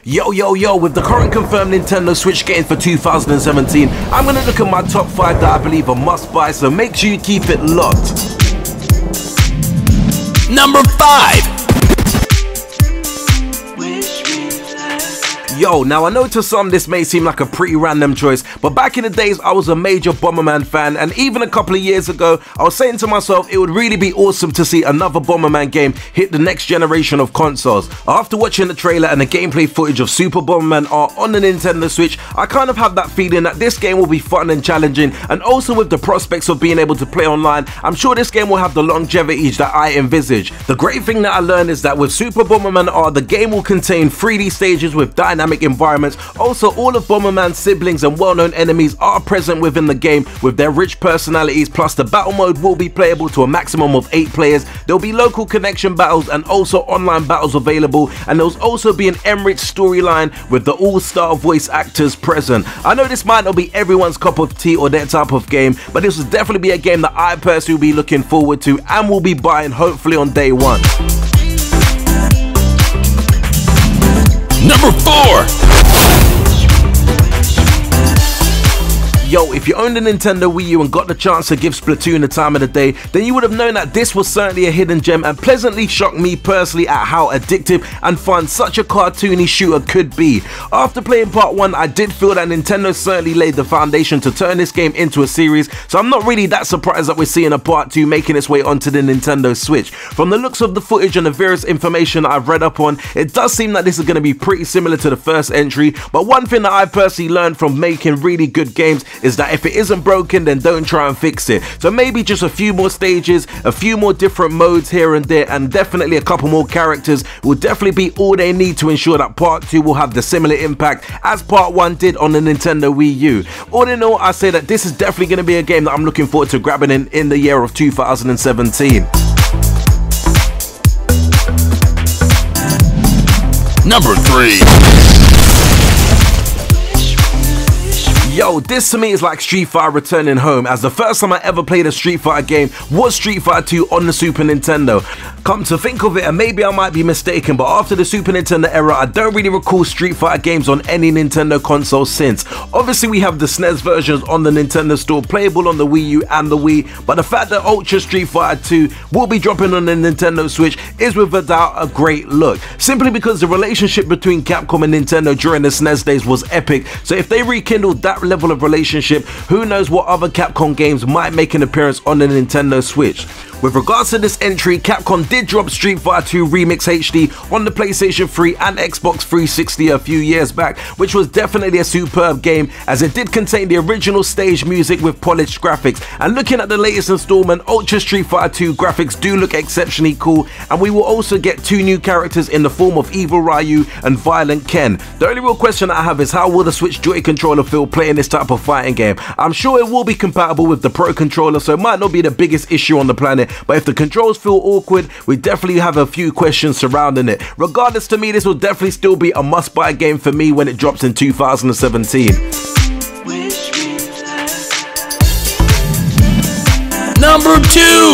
Yo, with the current confirmed Nintendo Switch games for 2017, I'm gonna look at my top 5 that I believe are must buy, so make sure you keep it locked. Number 5. Yo, now I know to some this may seem like a pretty random choice, but back in the days I was a major Bomberman fan, and even a couple of years ago I was saying to myself it would really be awesome to see another Bomberman game hit the next generation of consoles. After watching the trailer and the gameplay footage of Super Bomberman R on the Nintendo Switch, I kind of have that feeling that this game will be fun and challenging, and also with the prospects of being able to play online, I'm sure this game will have the longevity that I envisage. The great thing that I learned is that with Super Bomberman R, the game will contain 3D stages with dynamic environments. Also, all of Bomberman's siblings and well-known enemies are present within the game with their rich personalities, plus the battle mode will be playable to a maximum of 8 players. There'll be local connection battles and also online battles available, and there'll also be an enriched storyline with the all-star voice actors present. I know this might not be everyone's cup of tea or their type of game, but this will definitely be a game that I personally will be looking forward to and will be buying hopefully on day one. Number 4. Yo, if you owned a Nintendo Wii U and got the chance to give Splatoon the time of the day, then you would have known that this was certainly a hidden gem and pleasantly shocked me personally at how addictive and fun such a cartoony shooter could be. After playing part 1, I did feel that Nintendo certainly laid the foundation to turn this game into a series, so I'm not really that surprised that we're seeing a part 2 making its way onto the Nintendo Switch. From the looks of the footage and the various information I've read up on, it does seem that this is going to be pretty similar to the first entry, but one thing that I personally learned from making really good games is that if it isn't broken, then don't try and fix it. So maybe just a few more stages, a few more different modes here and there, and definitely a couple more characters will definitely be all they need to ensure that part 2 will have the similar impact as part 1 did on the Nintendo Wii U. All in all, I say that this is definitely going to be a game that I'm looking forward to grabbing in the year of 2017. Number 3. Yo, this to me is like Street Fighter returning home, as the first time I ever played a Street Fighter game was Street Fighter 2 on the Super Nintendo. Come to think of it, and maybe I might be mistaken, but after the Super Nintendo era, I don't really recall Street Fighter games on any Nintendo console since. Obviously, we have the SNES versions on the Nintendo Store, playable on the Wii U and the Wii, but the fact that Ultra Street Fighter 2 will be dropping on the Nintendo Switch is without a great look, simply because the relationship between Capcom and Nintendo during the SNES days was epic, so if they rekindled that level of relationship, who knows what other Capcom games might make an appearance on the Nintendo Switch. With regards to this entry, Capcom did drop Street Fighter 2 Remix HD on the PlayStation 3 and Xbox 360 a few years back, which was definitely a superb game, as it did contain the original stage music with polished graphics. And looking at the latest installment, Ultra Street Fighter 2 graphics do look exceptionally cool, and we will also get 2 new characters in the form of Evil Ryu and Violent Ken. The only real question I have is how will the Switch Joy controller feel playing this type of fighting game? I'm sure it will be compatible with the Pro controller, so it might not be the biggest issue on the planet, but if the controls feel awkward, we definitely have a few questions surrounding it. Regardless, to me this will definitely still be a must-buy game for me when it drops in 2017. Number 2.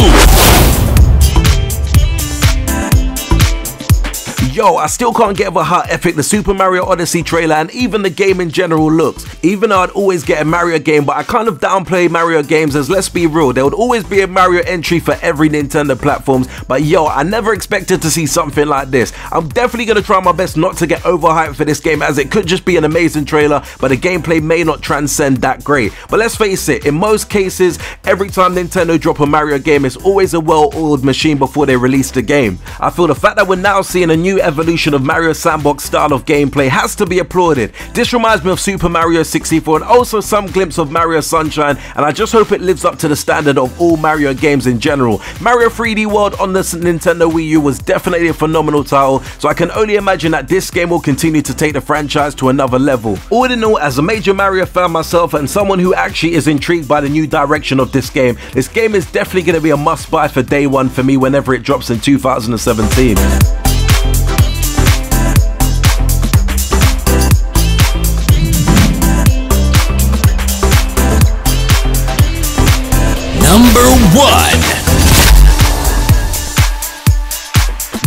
Yo, I still can't get over how epic the Super Mario Odyssey trailer and even the game in general looks. Even though I'd always get a Mario game, but I kind of downplay Mario games, as let's be real, there would always be a Mario entry for every Nintendo platforms, but yo, I never expected to see something like this. I'm definitely going to try my best not to get overhyped for this game, as it could just be an amazing trailer, but the gameplay may not transcend that great. But let's face it, in most cases, every time Nintendo drop a Mario game, it's always a well-oiled machine before they release the game. I feel the fact that we're now seeing a new evolution of Mario Sandbox style of gameplay has to be applauded. This reminds me of Super Mario 64 and also some glimpse of Mario Sunshine, and I just hope it lives up to the standard of all Mario games in general. Mario 3D World on the Nintendo Wii U was definitely a phenomenal title, so I can only imagine that this game will continue to take the franchise to another level. All in all, as a major Mario fan myself and someone who actually is intrigued by the new direction of this game is definitely going to be a must buy for day one for me whenever it drops in 2017. Number 1.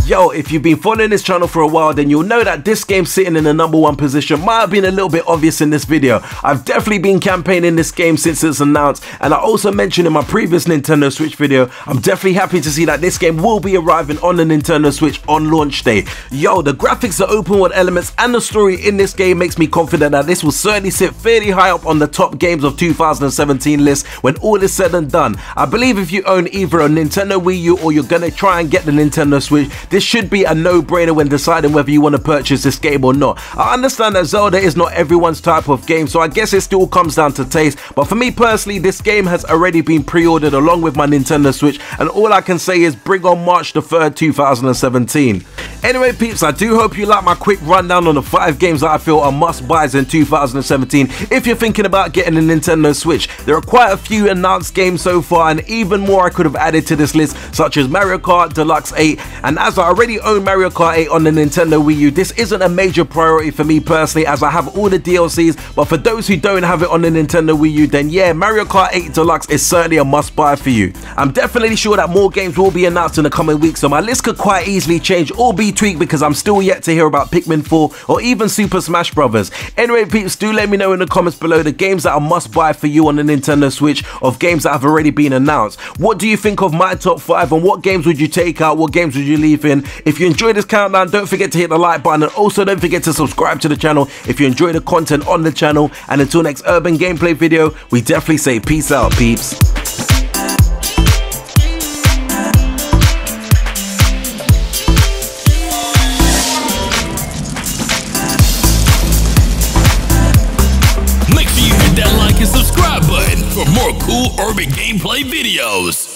Yo, Well, if you've been following this channel for a while, then you'll know that this game sitting in the #1 position might have been a little bit obvious in this video. I've definitely been campaigning this game since it's announced, and I also mentioned in my previous Nintendo Switch video, I'm definitely happy to see that this game will be arriving on the Nintendo Switch on launch day. Yo, the graphics, the open world elements, and the story in this game makes me confident that this will certainly sit fairly high up on the top games of 2017 list when all is said and done. I believe if you own either a Nintendo Wii U or you're gonna try and get the Nintendo Switch, this should be a no-brainer when deciding whether you want to purchase this game or not. I understand that Zelda is not everyone's type of game, so I guess it still comes down to taste, but for me personally, this game has already been pre-ordered along with my Nintendo Switch, and all I can say is bring on March the 3rd, 2017. Anyway peeps, I do hope you like my quick rundown on the 5 games that I feel are must-buys in 2017 if you're thinking about getting a Nintendo Switch. There are quite a few announced games so far, and even more I could have added to this list, such as Mario Kart Deluxe 8, and as I already own Mario Kart 8 on the Nintendo Wii U, this isn't a major priority for me personally as I have all the DLCs, but for those who don't have it on the Nintendo Wii U, then yeah, Mario Kart 8 Deluxe is certainly a must-buy for you. I'm definitely sure that more games will be announced in the coming weeks, so my list could quite easily change or be tweaked because I'm still yet to hear about Pikmin 4 or even Super Smash Brothers. Anyway peeps, do let me know in the comments below the games that are must-buy for you on the Nintendo Switch of games that have already been announced. What do you think of my top 5, and what games would you take out, what games would you leave in? If you enjoyed this countdown, don't forget to hit the like button, and also don't forget to subscribe to the channel if you enjoy the content on the channel. And until next urban gameplay video, we definitely say peace out peeps. Make sure you hit that like and subscribe button for more cool urban gameplay videos.